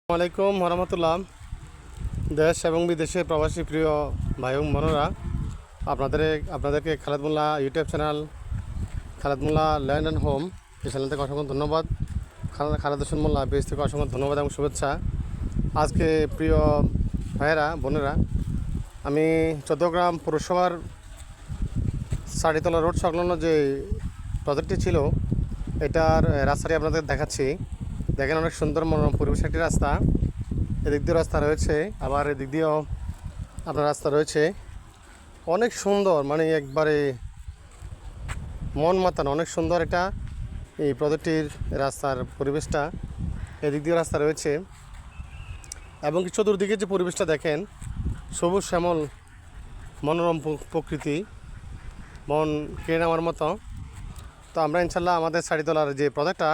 আসসালামাইকুম রহমতুল্লাহ। দেশ এবং বিদেশে প্রবাসী প্রিয় ভাই এবং বোনেরা, আপনাদেরকে Khaled Molla YouTube channel, Khaled Molla land and home এই চ্যানেল থেকে অসংখ্য ধন্যবাদ। খালেদ হোসেন মোল্লা পেজ থেকে অসংখ্য ধন্যবাদ এবং শুভেচ্ছা। আজকে প্রিয় ভাইয়েরা বোনেরা, আমি চট্টগ্রাম পৌরসভার সাড়িতলা রোড সংলগ্ন যে প্রজেক্টটি ছিল, এটার রাস্তাটি আপনাদের দেখাচ্ছি। দেখেন, অনেক সুন্দর মনোরম পরিবেশ একটি রাস্তা। এদিক দিয়ে রাস্তা রয়েছে, আবার এদিক দিয়েও আপনার রাস্তা রয়েছে। অনেক সুন্দর, মানে একবারে মন মাতানো, অনেক সুন্দর এটা এই প্রজেক্টটির রাস্তার পরিবেশটা। এদিক দিয়ে রাস্তা রয়েছে এবং চতুর্দিকে যে পরিবেশটা দেখেন, সবুজ শ্যামল মনোরম প্রকৃতি, মন কেড়ে নেওয়ার মতো। তো আমরা ইনশাল্লাহ আমাদের সাড়িতলার যে প্রজেক্টটা,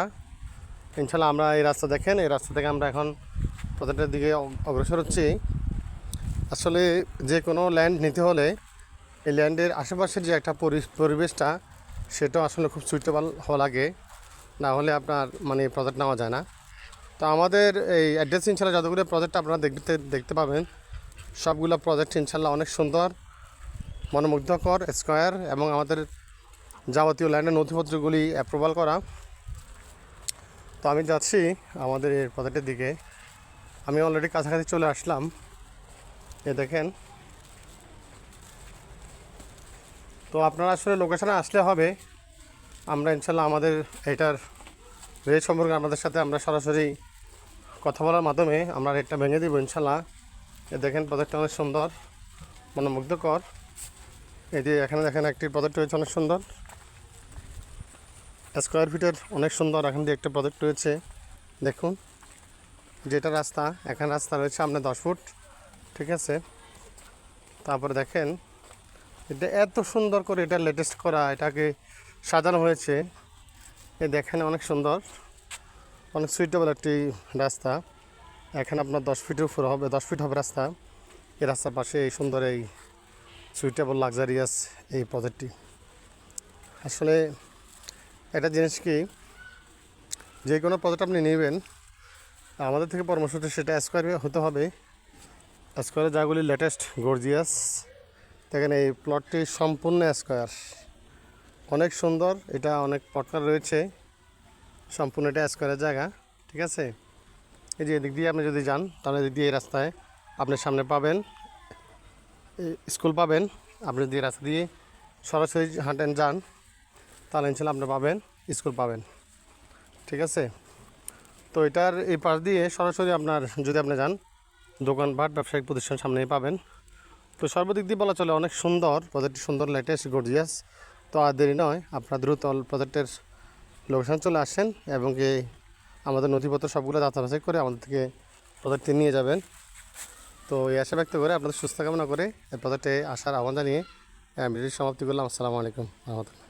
ইনশাল্লাহ আমরা এই রাস্তা দেখেন, এই রাস্তা থেকে আমরা এখন প্রজেক্টের দিকে অগ্রসর হচ্ছি। আসলে যে কোনো ল্যান্ড নিতে হলে এই ল্যান্ডের আশেপাশের যে একটা পরিবেশটা, সেটাও আসলে খুব সুইটেবল হওয়া লাগে, না হলে আপনার মানে প্রজেক্ট নেওয়া যায় না। তো আমাদের এই অ্যাড্রেস ইনশাল্লাহ যতগুলো প্রজেক্ট আপনারা দেখতে পাবেন, সবগুলো প্রজেক্ট ইনশাল্লাহ অনেক সুন্দর, মনোমুগ্ধকর, স্কোয়ার এবং আমাদের যাবতীয় ল্যান্ডের নথিপত্রগুলি অ্যাপ্রুভাল করা। তো আমি যাচ্ছি আমাদের এই প্রজেক্টের দিকে। আমি অলরেডি কাছাকাছি চলে আসলাম। এ দেখেন, তো আপনারা আসলে লোকেশানে আসলে হবে। আমরা ইনশাল্লাহ আমাদের এটার রেট সম্পর্কে আপনাদের সাথে আমরা সরাসরি কথা বলার মাধ্যমে আমরা রেটটা ভেঙে দেবো ইনশাল্লাহ। এ দেখেন, প্রজেক্টটা অনেক সুন্দর, মনোমুগ্ধকর। এই যে এখানে দেখেন একটি প্রজেক্ট রয়েছে অনেক সুন্দর, স্কোয়ার ফিটের অনেক সুন্দর। এখান দিয়ে একটা প্রজেক্ট রয়েছে, দেখুন যেটা রাস্তা, এখানে রাস্তা রয়েছে আপনার 10 ফুট, ঠিক আছে। তারপরে দেখেন এটা এত সুন্দর করে এটা লেটেস্ট করা, এটাকে সাজানো হয়েছে। এই দেখেন অনেক সুন্দর, অনেক সুইটেবল একটি রাস্তা। এখানে আপনার 10 ফিটের উপর হবে, 10 ফিট হবে রাস্তা। এই রাস্তার পাশে এই সুন্দর এই সুইটেবল লাক্সারিয়াস এই প্রজেক্টটি। আসলে একটা জিনিস কি, যে কোনো প্রজেক্ট আপনি নেবেন, আমাদের থেকে পরামর্শটা সেটা স্কোয়ার হতে হবে। স্কোয়ারে যাগুলি লেটেস্ট গর্জিয়াস, দেখেন এই প্লটটি সম্পূর্ণ স্কোয়ার, অনেক সুন্দর। এটা অনেক পটকার রয়েছে, সম্পূর্ণ এটা স্কোয়ারের জায়গা, ঠিক আছে। এই যে এদিক দিয়ে আপনি যদি যান, তাহলে এদিক দিয়ে এই রাস্তায় আপনি সামনে পাবেন স্কুল পাবেন। আপনি যদি রাস্তা দিয়ে সরাসরি হাঁটেন যান, তাহলে ইনশাল্লাহ আপনি পাবেন স্কুল পাবেন, ঠিক আছে। তো এটার এই পাশ দিয়ে সরাসরি আপনার যদি আপনি যান, দোকানপাট ব্যবসায়িক প্রতিষ্ঠান সামনেই পাবেন। তো সর্বদিক দিয়ে বলা চলে অনেক সুন্দর প্রজেক্টটি, সুন্দর লেটেস্ট গর্জিয়াস। তো আর দেরি নয়, আপনারা দ্রুত প্রজেক্টের লোকেশন চলে আসেন এবং কি আমাদের নথিপত্র সবগুলো যাচাই করে আমাদের থেকে প্রজেক্টটি নিয়ে যাবেন। তো এই আশা ব্যক্ত করে আপনাদের সুস্থ কামনা করে এই প্রজেক্টে আসার আহ্বান জানিয়ে ভিডিওটি সমাপ্তি করলাম। আসসালামু আলাইকুম রহমতুল্লাহ।